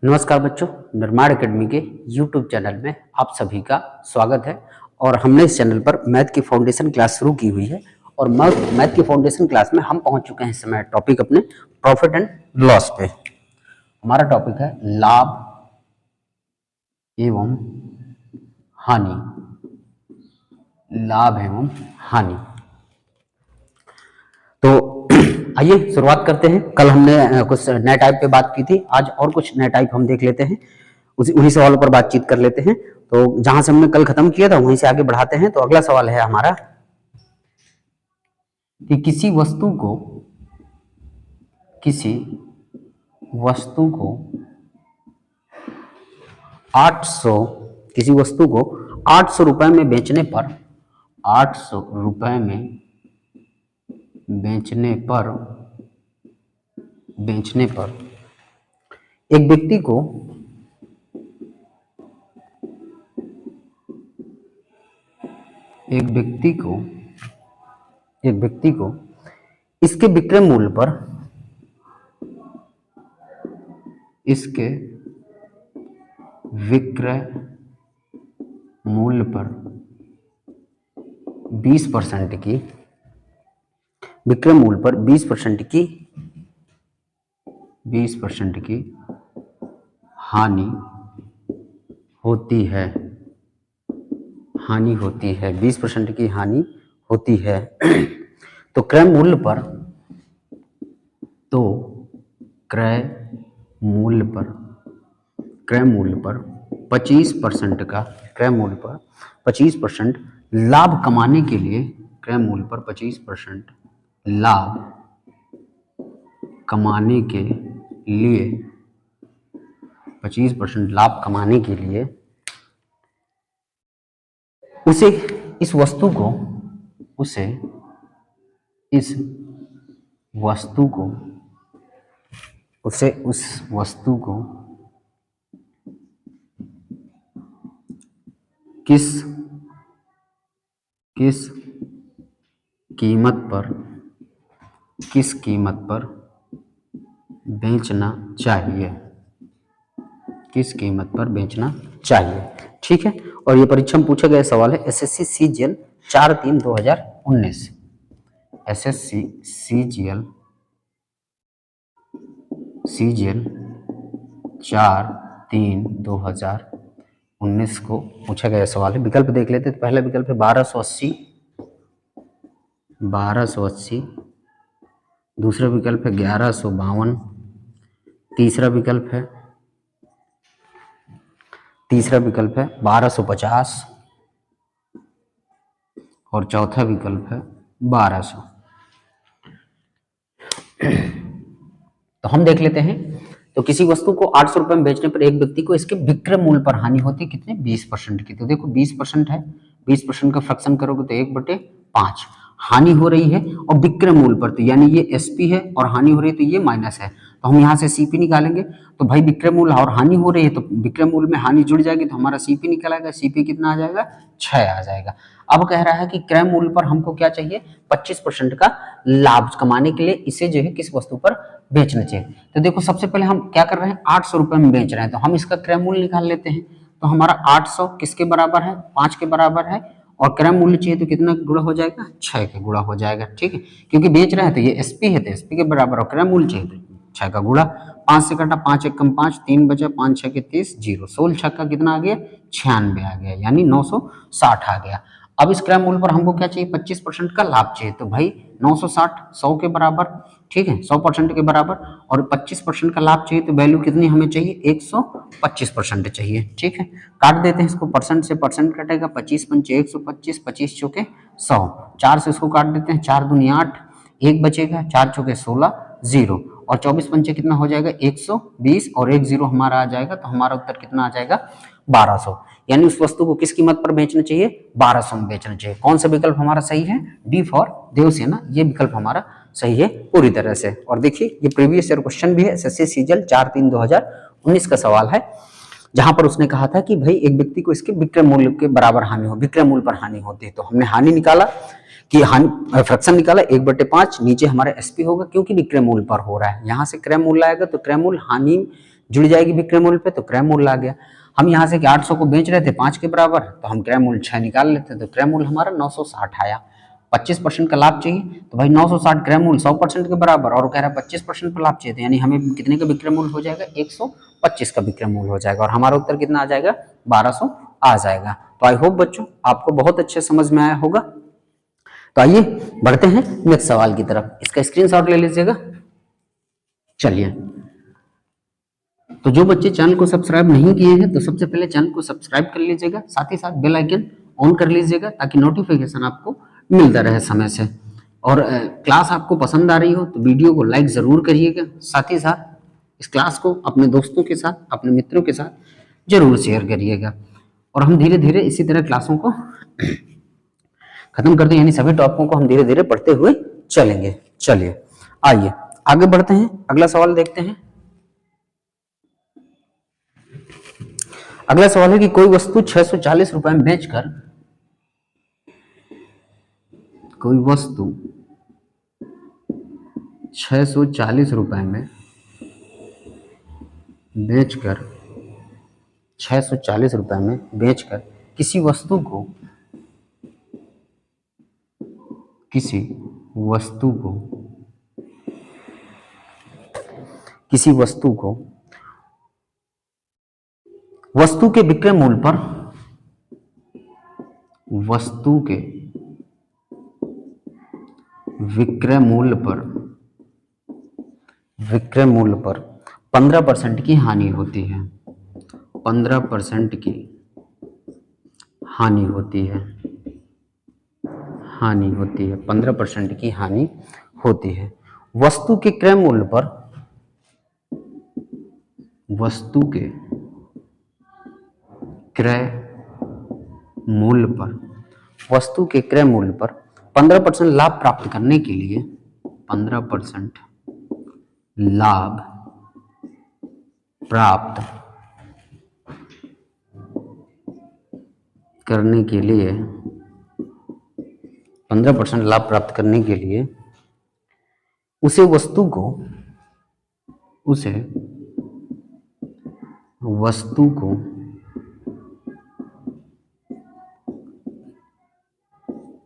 नमस्कार बच्चों, निर्माण एकेडमी के यूट्यूब चैनल में आप सभी का स्वागत है। और हमने इस चैनल पर मैथ की फाउंडेशन क्लास शुरू की हुई है और मैथ की फाउंडेशन क्लास में हम पहुंच चुके हैं इस समय टॉपिक अपने प्रॉफिट एंड लॉस पे। हमारा टॉपिक है लाभ एवं हानि। लाभ एवं हानि। तो आइए शुरुआत करते हैं। कल हमने कुछ नए टाइप पे बात की थी, आज और कुछ नए टाइप हम देख लेते हैं, उन्हीं सवालों पर बातचीत कर लेते हैं। तो जहां से हमने कल खत्म किया था वहीं से आगे बढ़ाते हैं। तो अगला सवाल है हमारा कि किसी वस्तु को 800 रुपए में बेचने पर 800 रुपए में बेचने पर एक व्यक्ति को इसके विक्रय मूल्य पर 20% की विक्रय मूल्य पर 20% की हानि होती है। 20% की हानि होती है। तो क्रय मूल्य पर 25% लाभ कमाने के लिए 25% लाभ कमाने के लिए उसे इस वस्तु को किस कीमत पर बेचना चाहिए। ठीक है। और ये परीक्षा में पूछा गया सवाल है एसएससी सीजीएल 4-3-2019। एसएससी सीजीएल 4-3-2019 को पूछा गया सवाल है। विकल्प देख लेते हैं। तो पहला विकल्प है 1280, दूसरा विकल्प है 1152, तीसरा विकल्प है 1250 और चौथा विकल्प है 1200। तो हम देख लेते हैं। तो किसी वस्तु को 800 रुपए में बेचने पर एक व्यक्ति को इसके विक्रय मूल्य पर हानि होती है कितने? 20% की। तो देखो 20% है, 20% का फ्रैक्शन करोगे तो 1/5 हानि हो रही है। और विक्रय मूल्य पर तो यानी ये एसपी है और हानि हो रही है तो ये माइनस है। तो हम यहाँ से सीपी निकालेंगे। तो भाई विक्रय मूल्य और हानि हो रही है तो विक्रय मूल्य में हानि जुड़ जाएगी तो हमारा सीपी निकल आएगा। सीपी कितना आ जाएगा? 6 आ जाएगा। अब कह रहा है कि क्रय मूल्य पर हमको क्या चाहिए? 25% का लाभ कमाने के लिए इसे जो है किस वस्तु पर बेचना चाहिए। तो देखो सबसे पहले हम क्या कर रहे हैं? 800 रुपए में बेच रहे हैं तो हम इसका क्रय मूल्य निकाल लेते हैं। तो हमारा 800 किसके बराबर है? 5 के बराबर है। और क्रय मूल्य चाहिए तो कितना गुणा हो जाएगा? 6 के गुणा हो जाएगा। ठीक है, क्योंकि बेच रहे हैं तो ये एसपी है तो एसपी के बराबर। और क्रय मूल्य चाहिए तो 6 का गुणा। 5 से कटा 5 एकम 5, 3 बचा, 5 6 के 30, 0। 16 6 का कितना आ गया? 96 आ गया, यानी 960 आ गया। अब इस क्रय मूल्य पर हमको क्या चाहिए? 25% का लाभ चाहिए। तो भाई 960 100 के बराबर, ठीक है, 100% के बराबर। और 25% का लाभ चाहिए तो वैल्यू कितनी हमें चाहिए? 125% चाहिए। ठीक है, काट देते हैं इसको। परसेंट से परसेंट कटेगा। 25 पंचे 125, 25 चौके 100। 4 से इसको काट देते हैं। 4 दूनी 8, 1 बचेगा। 4 चौके 16, 0। और 24 पंचे कितना हो जाएगा? 120 और 1 0 हमारा आ जाएगा। तो हमारा उत्तर कितना आ जाएगा? 1200। यानी उस वस्तु को किस कीमत पर बेचना चाहिए? 1200 में बेचना चाहिए। कौन सा विकल्प हमारा सही है? डी फॉर देवसेना, ये विकल्प हमारा सही है पूरी तरह से। और देखिए ये प्रीवियस ईयर क्वेश्चन भी है, एसएससी सीजीएल 4-3-2019 का सवाल है, जहां पर उसने कहा था कि भाई एक व्यक्ति को इसके विक्रय मूल्य के बराबर हानि हो, विक्रय मूल्य पर हानि होती है। तो हमने हानि निकाला कि हानि फ्रैक्शन निकाला 1/5, नीचे हमारा एसपी होगा क्योंकि विक्रय मूल्य पर हो रहा है। यहाँ से क्रय मूल्य आएगा तो क्रय मूल्य हानि जुड़ जाएगी विक्रय मूल्य पे, तो क्रय मूल्य आ गया। हम यहाँ से कि 800 को बेच रहे थे 5 के बराबर, तो हम क्रय मूल्य 6 निकाल लेते, तो क्रय मूल्य हमारा 960 आया। 25% का लाभ चाहिए, तो भाई 960 क्रय मूल्य 100% के बराबर, और कह रहा है 25% का लाभ चाहिए, तो यानी हमें कितने का विक्रय मूल्य हो जाएगा, 125 का विक्रय मूल्य हो जाएगा, और हमारा उत्तर कितना आ जाएगा, 1200 आ जाएगा। तो आई होप बच्चों आपको बहुत अच्छे समझ में आया होगा। तो आइए बढ़ते हैं नेक्स्ट सवाल की तरफ, इसका स्क्रीनशॉट ले लीजिएगा। चलिए, तो जो बच्चे चैनल को सब्सक्राइब नहीं किए हैं तो सबसे पहले चैनल को सब्सक्राइब कर लीजिएगा, साथ ही साथ बेल आइकन ऑन कर लीजिएगा ताकि नोटिफिकेशन आपको मिलता रहे समय से। और क्लास आपको पसंद आ रही हो तो वीडियो को लाइक जरूर करिएगा, साथ ही साथ इस क्लास को अपने दोस्तों के साथ, अपने मित्रों के साथ जरूर शेयर करिएगा। और हम धीरे धीरे इसी तरह क्लासों को खत्म करते हैं, यानी सभी टॉपिकों को हम धीरे धीरे पढ़ते हुए चलेंगे। चलिए आइए आगे बढ़ते हैं, अगला सवाल देखते हैं। अगला सवाल है कि कोई वस्तु 640 रुपए में बेचकर, कोई वस्तु 640 रुपए में बेचकर, 640 रुपए में बेचकर किसी वस्तु को, किसी वस्तु को, किसी वस्तु को वस्तु के विक्रय मूल्य पर, वस्तु के विक्रय मूल्य पर, विक्रय मूल्य पर 15% की हानि होती है, 15% की हानि होती है, हानि होती है, 15% की हानि होती है। वस्तु के क्रय मूल्य पर, वस्तु के क्रय मूल्य पर, वस्तु के क्रय मूल्य पर 15% लाभ प्राप्त करने के लिए, 15% लाभ प्राप्त करने के लिए, 15% लाभ प्राप्त करने के लिए उसे वस्तु को, उसे वस्तु को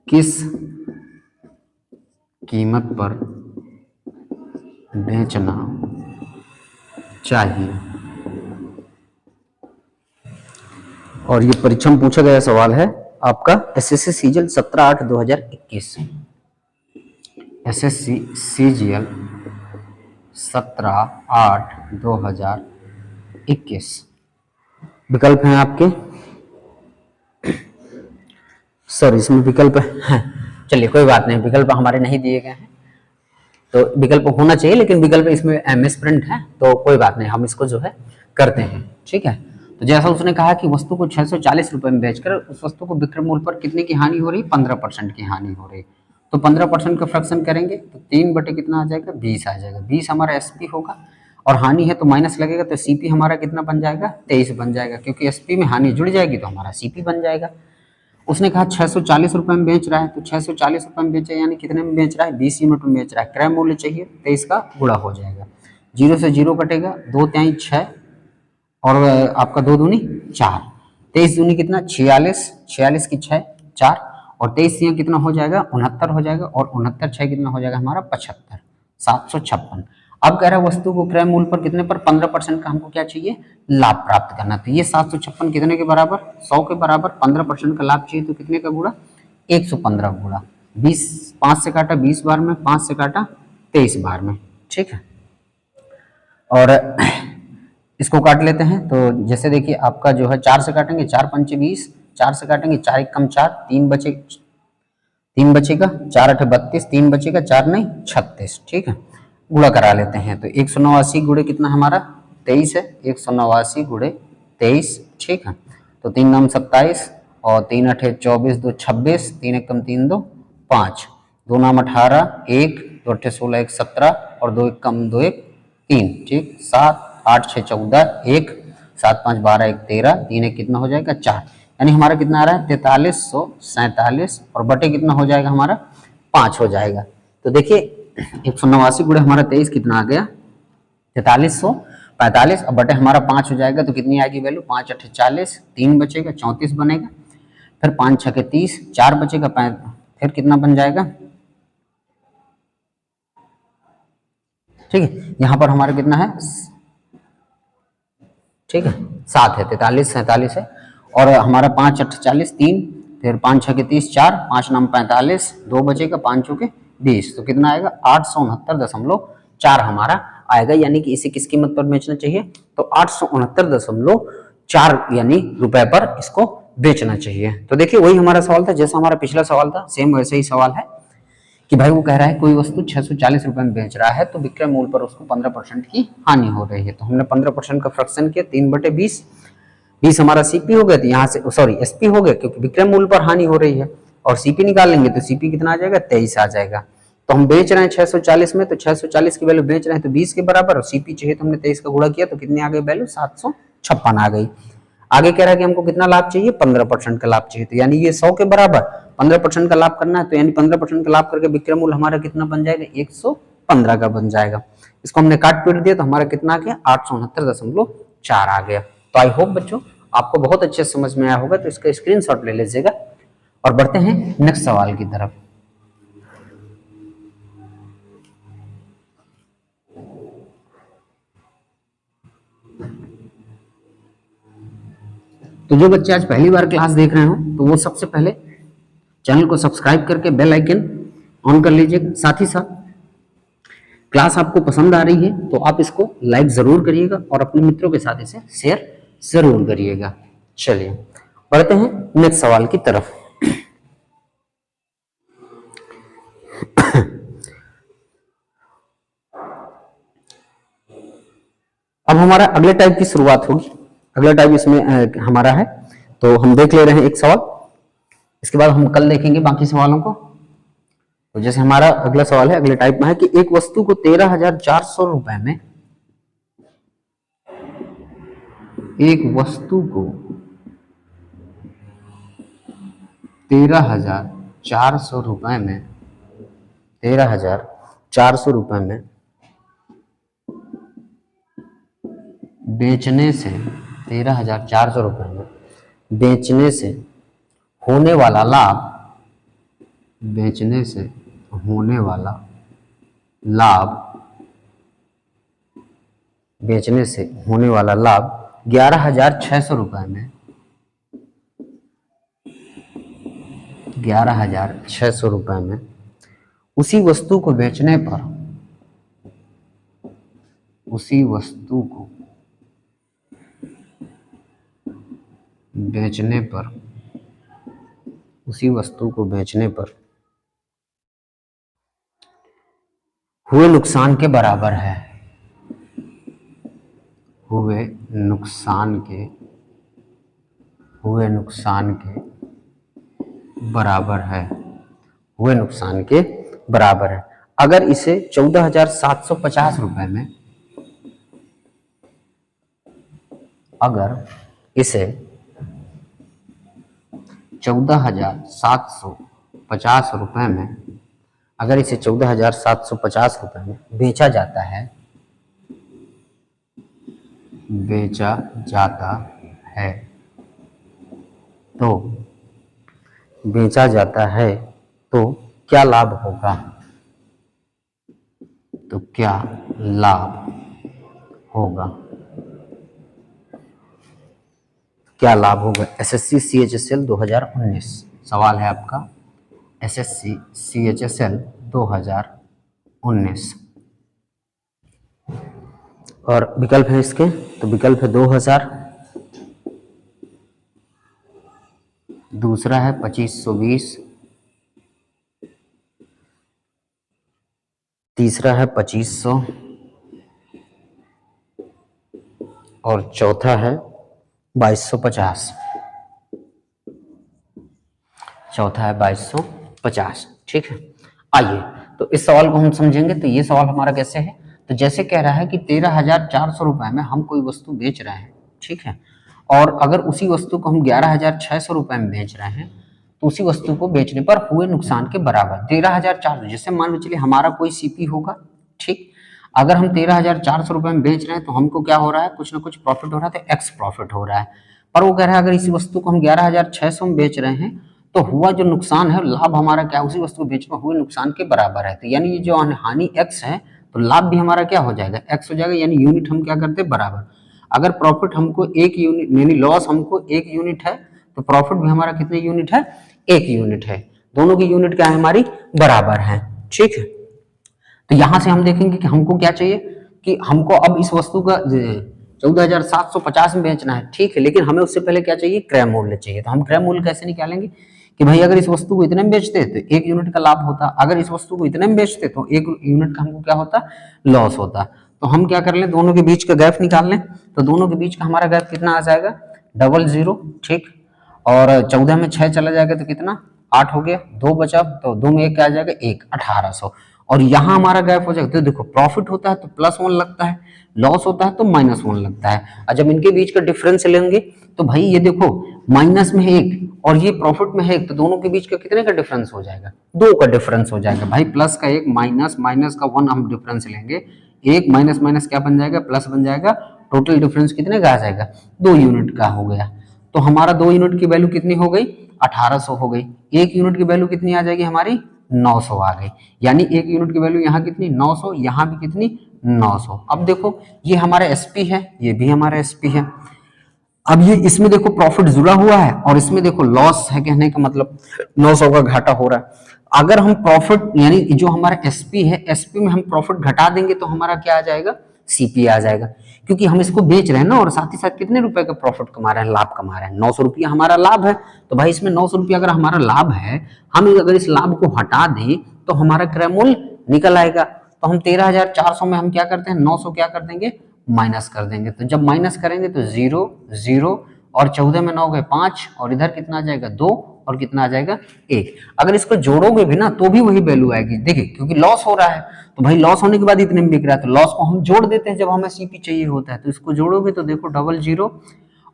किस कीमत पर बेचना चाहिए। और ये परीक्षा में पूछा गया सवाल है आपका एसएससी सीजीएल 17/8/2021, एसएससी सीजीएल 17/8/2021। विकल्प हैं आपके, सर इसमें विकल्प है, चलिए कोई बात नहीं, विकल्प हमारे नहीं दिए गए हैं, तो विकल्प होना चाहिए, लेकिन विकल्प इसमें मिसप्रिंट है, तो कोई बात नहीं, हम इसको जो है करते हैं, ठीक है। तो जैसा उसने कहा कि वस्तु को 640 रुपए में बेचकर उस वस्तु को विक्रय मूल्य पर कितने की हानि हो रही, 15% की हानि हो रही, तो 15% का फ्रैक्शन करेंगे तो 3 बटे कितना आ जाएगा, 20 आ जाएगा, 20 हमारा एसपी होगा, और हानि है तो माइनस लगेगा, तो सीपी हमारा कितना बन जाएगा, 23 बन जाएगा, क्योंकि एसपी में हानि जुड़ जाएगी तो हमारा सीपी बन जाएगा। उसने कहा 640 रुपए में बेच रहा है, तो 640 रुपए में बेचे यानी कितने में बेच रहा है, 20 यूनिट में बेच रहा है, क्रय मूल्य चाहिए, 23 का गुणा हो जाएगा, 0 से 0 कटेगा, 2 3 6 और आपका 2 दूनी 4, 23 दूनी कितना 46, 46 की 6 4, और 23 यहाँ कितना हो जाएगा 69 हो जाएगा, और 69 6 कितना हो जाएगा हमारा 75, 756। अब कह रहा है वस्तु को क्रय मूल्य पर कितने पर 15% का हमको क्या चाहिए, लाभ प्राप्त करना, तो ये 756 कितने के बराबर, 100 के बराबर, 15% का लाभ चाहिए तो कितने का गुणा, 115 गुणा 20, 5 से काटा 20 बार में, 5 से काटा 23 बार में, ठीक है। और इसको काट लेते हैं, तो जैसे देखिए आपका जो है 4 से काटेंगे, 4 पंचे 20, 4 से काटेंगे 4 1 कम 4, 3 बचेगा, 4 8 32, 3 बचेगा, 4 नहीं 36, ठीक है। गुणा करा लेते हैं, तो 189 गुणे कितना हमारा 23 है, 189 गुणे 23, ठीक है। तो 3 9 27 और 3 8 24, 2 26, 3 1 कम 3 2 5, 2 9 18, 1 2 8 16 1 17 और 2 1 कम 2 1 3, ठीक, 7 8 6 14 1, 7 5 12 1 13, 3 1 कितना हो जाएगा 4, यानी हमारा कितना आ रहा है 4347, और बटे कितना हो जाएगा हमारा 5 हो जाएगा। तो देखिए 189 गुणे हमारा 23 कितना आ गया 4350, 45 अब बटे हमारा 5 हो जाएगा तो कितनी आएगी वैल्यू, 5 8 40, 3 बचेगा 34 बनेगा, फिर 5 6 30, 4 बचेगा, फिर कितना बन जाएगा, ठीक है। यहाँ पर हमारा कितना है, ठीक है 7 है, 43 47 है, और हमारा 5 8 40, 3, फिर 5 6 30, 4, 5 9 45, 2 बचेगा, 5 चौके 20, तो कितना आएगा 869.4 हमारा आएगा, यानी कि इसे किस कीमत पर बेचना चाहिए, तो 869.4 यानी रुपए पर इसको बेचना चाहिए। तो देखिए वही हमारा सवाल था, जैसा हमारा पिछला सवाल था सेम वैसे ही सवाल है कि भाई वो कह रहा है कोई वस्तु 640 रुपए में बेच रहा है तो विक्रय मूल्य पर उसको 15% की हानि हो रही है। तो हमने 15% का फ्रैक्शन किया, 3/20, 20 हमारा सीपी हो गया, तो यहाँ से सॉरी एसपी हो गया क्योंकि विक्रय मूल्य पर हानि हो रही है, और सीपी निकाल लेंगे तो सीपी कितना आ जाएगा 23 आ जाएगा। तो हम बेच रहे हैं 640 में, तो 640 की वैल्यू बेच रहे हैं तो 20 के बराबर, और सीपी चाहिए तो हमने 23 का गुणा किया तो कितनी आ गई वैल्यू 756 आ गई। आगे कह रहा है कि हमको कितना लाभ चाहिए, 15% का लाभ चाहिए, तो यानी ये 100 के बराबर 15% का लाभ करना है, तो यानी 15% का लाभ करके विक्रय मूल्य हमारा कितना बन जाएगा 115 का बन जाएगा। इसको हमने काट पीट दिया तो हमारा कितना आ गया 869.4 आ गया। तो आई होप बच्चों आपको बहुत अच्छे समझ में आया होगा, तो इसका स्क्रीनशॉट ले लीजिएगा और बढ़ते हैं नेक्स्ट सवाल की तरफ। तो जो बच्चे आज पहली बार क्लास देख रहे हो तो वो सबसे पहले चैनल को सब्सक्राइब करके बेल आइकन ऑन कर लीजिएगा। साथ ही साथ क्लास आपको पसंद आ रही है तो आप इसको लाइक जरूर करिएगा और अपने मित्रों के साथ इसे शेयर जरूर करिएगा। चलिए बढ़ते हैं नेक्स्ट सवाल की तरफ। अब हमारा अगले टाइप की शुरुआत होगी। अगला टाइप इसमें हमारा है, तो हम देख ले रहे हैं एक सवाल, इसके बाद हम कल देखेंगे बाकी सवालों को। तो जैसे हमारा अगला सवाल है अगले टाइप में है कि एक वस्तु को 13,400 रुपए में, एक वस्तु को 13,400 रुपए में, 13,400 रुपए में बेचने से, 13,400 रुपए में बेचने से होने वाला लाभ, बेचने से होने वाला लाभ, बेचने से होने वाला लाभ 11,600 रुपए में, 11,600 रुपए में उसी वस्तु को बेचने पर, उसी वस्तु को बेचने पर, उसी वस्तु को बेचने पर हुए नुकसान के बराबर है, हुए नुकसान के बराबर है, हुए नुकसान के बराबर है। अगर इसे 14,750 रुपए में, अगर इसे 14,750 रुपए में, अगर इसे 14,750 रुपए में बेचा जाता है, बेचा जाता है, तो बेचा जाता है तो क्या लाभ होगा, तो क्या लाभ होगा, क्या लाभ होगा। एसएससी CHSL 2019 सवाल है आपका, एसएससी CHSL 2019 और विकल्प है इसके, तो विकल्प है 2000, दूसरा है 2520, तीसरा है 2500 और चौथा है 2250, चौथा है 2250। ठीक है, आइए तो इस सवाल को हम समझेंगे। तो ये सवाल हमारा कैसे है, तो जैसे कह रहा है कि 13,400 रुपए में हम कोई वस्तु बेच रहे हैं, ठीक है, और अगर उसी वस्तु को हम 11,600 रुपए में बेच रहे हैं तो उसी वस्तु को बेचने पर हुए नुकसान के बराबर 13,400, जैसे मान लो चलिए हमारा कोई सीपी होगा, ठीक, अगर हम 13,400 रुपए में बेच रहे हैं तो हमको क्या हो रहा है, कुछ ना कुछ प्रॉफिट हो रहा है, तो एक्स प्रॉफिट हो रहा है। पर वो कह रहा है अगर इसी वस्तु को हम 11,600 में बेच रहे हैं तो हुआ जो नुकसान है, लाभ हमारा क्या उसी वस्तु को बेचने में हुए नुकसान के बराबर है। तो यानी ये जो हानि एक्स है तो लाभ भी हमारा क्या हो जाएगा, एक्स हो जाएगा। यानी यूनिट हम क्या करते हैं, बराबर। अगर प्रॉफिट हमको 1 यूनिट यानी लॉस हमको 1 यूनिट है तो प्रॉफिट भी हमारा कितने यूनिट है, 1 यूनिट है। दोनों की यूनिट क्या है, हमारी बराबर है। ठीक है, तो यहां से हम देखेंगे कि हमको क्या चाहिए, कि हमको अब इस वस्तु का 14,750 में बेचना है। ठीक है, लेकिन हमें उससे पहले क्या चाहिए, क्रय मूल्य चाहिए। तो हम क्रय मूल्य कैसे निकालेंगे कि भाई अगर इस वस्तु को इतने में बेचते तो 1 यूनिट का लाभ होता, अगर इस वस्तु को इतने में बेचते तो 1 यूनिट का हमको क्या होता, लॉस होता। तो हम क्या कर लें, दोनों के बीच का गैप निकाल लें। तो दोनों के बीच का हमारा गैप कितना आ जाएगा, 00। ठीक, और 14 में 6 चला जाएगा तो कितना, 8 हो गया। 2 बचा तो 2 में 1 क्या आ जाएगा, 1, 1800। और यहाँ हमारा गैप हो जाएगा। तो देखो प्रॉफिट होता है तो +1 लगता है, लॉस होता है तो -1 लगता है। और जब इनके बीच का डिफरेंस लेंगे तो भाई ये देखो माइनस में 1 और ये प्रॉफिट में है 1, तो दोनों के बीच का कितने का डिफरेंस हो जाएगा, 2 का डिफरेंस हो जाएगा। भाई प्लस का 1 माइनस माइनस का 1 हम डिफरेंस लेंगे, 1 माइनस माइनस क्या बन जाएगा, प्लस बन जाएगा। टोटल डिफरेंस कितने का आ जाएगा, 2 यूनिट का हो गया। तो हमारा 2 यूनिट की वैल्यू कितनी हो गई, 1800 हो गई। 1 यूनिट की वैल्यू कितनी आ जाएगी हमारी, 900 आ गई। यानी 1 यूनिट की वैल्यू यहाँ कितनी, 900, यहाँ भी कितनी, 900। अब देखो ये हमारा एसपी है, ये भी हमारा एसपी है। अब ये इसमें देखो प्रॉफिट जुड़ा हुआ है और इसमें देखो लॉस है, कहने का मतलब 900 का घाटा हो रहा है। अगर हम प्रॉफिट यानी जो हमारा एसपी है, एसपी में हम प्रॉफिट घटा देंगे तो हमारा क्या आ जाएगा, सीपी आ जाएगा। क्योंकि हम इसको बेच रहे हैं ना, और साथ ही साथ कितने रुपए का प्रॉफिट कमा रहे हैं, लाभ कमा रहे हैं, 900 रुपया हमारा लाभ है। तो भाई इसमें 900 रुपया अगर हमारा लाभ है, हम अगर इस लाभ को हटा दें तो हमारा क्रय मूल्य निकल आएगा। तो हम 13,400 में हम क्या करते हैं, 900 क्या कर देंगे, माइनस कर देंगे। तो जब माइनस करेंगे तो 0 0 और 14 में 9 गए 5 और इधर कितना आ जाएगा 2 और कितना आ जाएगा 1। अगर इसको जोड़ोगे भी ना तो भी वही वैल्यू आएगी। देखिए क्योंकि लॉस हो रहा है तो भाई लॉस होने के बाद इतने में बिक रहा है तो लॉस को हम जोड़ देते हैं जब हमें सीपी चाहिए होता है। तो इसको जोड़ोगे तो देखो 00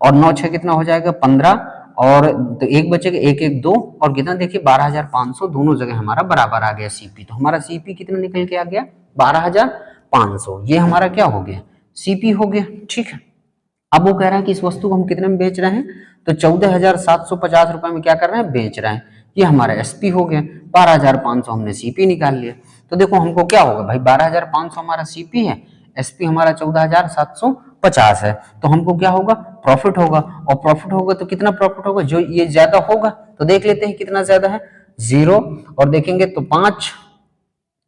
और 9 6 कितना हो जाएगा 15 और तो 1 बचेगा 1 1 2 और कितना देखिए 12,500 दोनों जगह हमारा बराबर आ गया सीपी। तो हमारा सीपी कितना निकल के आ गया 12,500। ये हमारा क्या हो गया सीपी हो गया। ठीक है, अब वो कह रहा है कि इस वस्तु को हम कितने में बेच रहे हैं तो 14,750 रुपए में क्या कर रहे हैं बेच रहे हैं। ये हमारा एसपी हो गया, 12,500 हमने सीपी निकाल लिया। तो देखो हमको क्या होगा भाई 12,500 हमारा सीपी है, एसपी हमारा 14,750 है। तो हमको क्या होगा प्रॉफिट होगा, और प्रॉफिट होगा तो कितना प्रॉफिट होगा, जो ये ज्यादा होगा तो देख लेते हैं कितना ज्यादा है 0 और देखेंगे तो 5।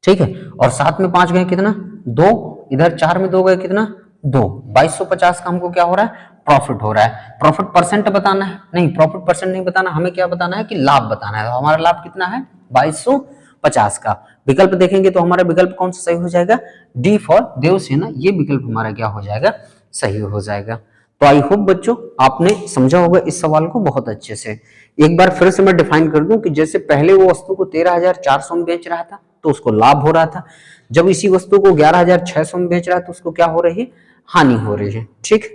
ठीक है, और 7 में 5 गए कितना 2, इधर 4 में 2 गए कितना 2, 2250 का हमको क्या हो रहा है प्रॉफिट हो रहा है। प्रॉफिट परसेंट बताना है, नहीं प्रॉफिट परसेंट नहीं बताना, हमें क्या बताना है कि लाभ बताना है। तो हमारा लाभ कितना है 2250 का। विकल्प देखेंगे तो हमारा विकल्प कौन सा सही हो जाएगा, डी फॉर देवसेना, ये विकल्प हमारा क्या हो जाएगा सही हो जाएगा। तो आई होप बच्चों आपने समझा होगा इस सवाल को बहुत अच्छे से। एक बार फिर से मैं डिफाइन कर दूं कि जैसे पहले वो वस्तु को 13,400 में बेच रहा था तो उसको लाभ हो रहा था, जब इसी वस्तु को 11,600 में बेच रहा है तो उसको क्या हो रही है हानि हो रही है। ठीक,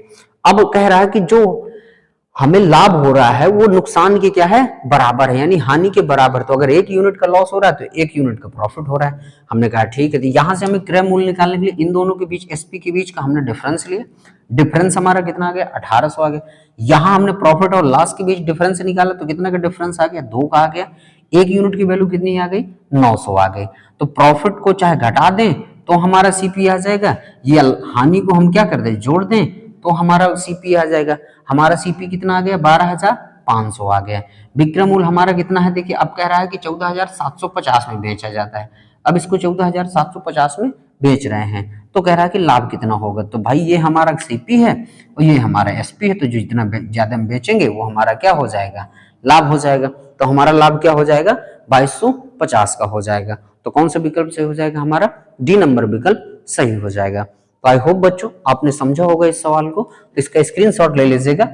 अब कह रहा है कि जो हमें लाभ हो रहा है वो नुकसान के क्या है बराबर है, यानी हानि के बराबर। तो अगर 1 यूनिट का लॉस हो रहा है तो 1 यूनिट का प्रॉफिट हो रहा है। हमने कहा ठीक है, तो यहां से हमें क्रय मूल्य निकालने के लिए इन दोनों के बीच एसपी के बीच का हमने डिफरेंस लिया। डिफरेंस हमारा कितना आ गया 1800 आ गया। यहां हमने प्रॉफिट और लॉस के बीच डिफरेंस निकाला तो कितना का डिफरेंस आ गया 2 का आ गया। 1 यूनिट की वैल्यू कितनी आ गई 900 आ गई। तो प्रॉफिट को चाहे घटा दें तो हमारा सीपी आ जाएगा, ये हानि को हम क्या कर दें जोड़ दें तो हमारा सीपी आ जाएगा। हमारा सीपी कितना आ गया 12,500 आ गया। विक्रय मूल्य हमारा कितना है देखिए, अब कह रहा है कि 14,750 में बेचा जाता है। अब इसको 14,750 में बेच रहे हैं तो कह रहा है कि लाभ कितना होगा। तो भाई ये हमारा सीपी है और ये हमारा एसपी है, तो जो जितना ज्यादा हम बेचेंगे वो हमारा क्या हो जाएगा लाभ हो जाएगा। तो हमारा लाभ क्या हो जाएगा 2250 का हो जाएगा। तो कौन सा विकल्प सही हो जाएगा हमारा डी नंबर विकल्प सही हो जाएगा। तो आई होप बच्चों आपने समझा होगा इस सवाल को, तो इसका स्क्रीनशॉट ले लीजिएगा।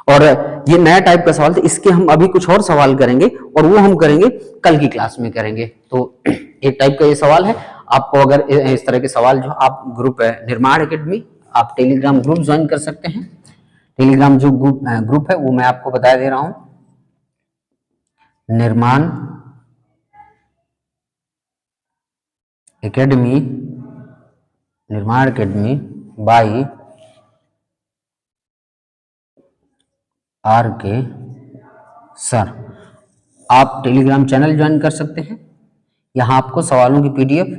और ये नया टाइप का सवाल था, इसके हम अभी कुछ और सवाल करेंगे और वो हम करेंगे कल की क्लास में करेंगे। तो एक टाइप का ये सवाल है, आपको अगर इस तरह के सवाल जो आप ग्रुप है निर्माण एकेडमी, आप टेलीग्राम ग्रुप ज्वाइन कर सकते हैं। टेलीग्राम जो ग्रुप है वो मैं आपको बता दे रहा हूं, निर्माण एकेडमी निर्माण अकेडमी बाई आर के सर। आप टेलीग्राम चैनल ज्वाइन कर सकते हैं। यहाँ आपको सवालों की पीडीएफ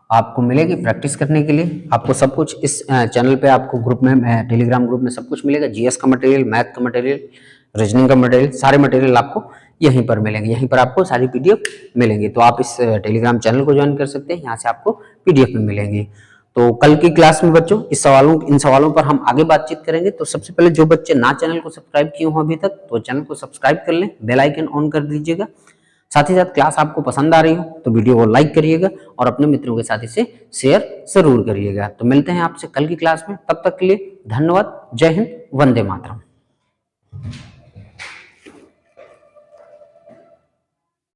आपको मिलेगी प्रैक्टिस करने के लिए। आपको सब कुछ इस चैनल पे आपको ग्रुप में, टेलीग्राम ग्रुप में सब कुछ मिलेगा। जीएस का मटेरियल, मैथ का मटेरियल, रीजनिंग का मटेरियल, सारे मटेरियल आपको यहीं पर मिलेंगे। यहीं पर आपको सारी पीडीएफ मिलेंगी। तो आप इस टेलीग्राम चैनल को ज्वाइन कर सकते हैं। यहाँ से आपको पीडीएफ में मिलेंगी। तो कल की क्लास में बच्चों इन सवालों पर हम आगे बातचीत करेंगे। तो सबसे पहले जो बच्चे ना चैनल को सब्सक्राइब किए हों अभी तक, तो चैनल को सब्सक्राइब कर लें, बेल आइकन ऑन कर दीजिएगा। साथ ही साथ क्लास आपको पसंद आ रही हो तो वीडियो को लाइक करिएगा और अपने मित्रों के साथ इसे शेयर जरूर करिएगा। तो मिलते हैं आपसे कल की क्लास में। तब तक के लिए धन्यवाद। जय हिंद, वंदे मातरम।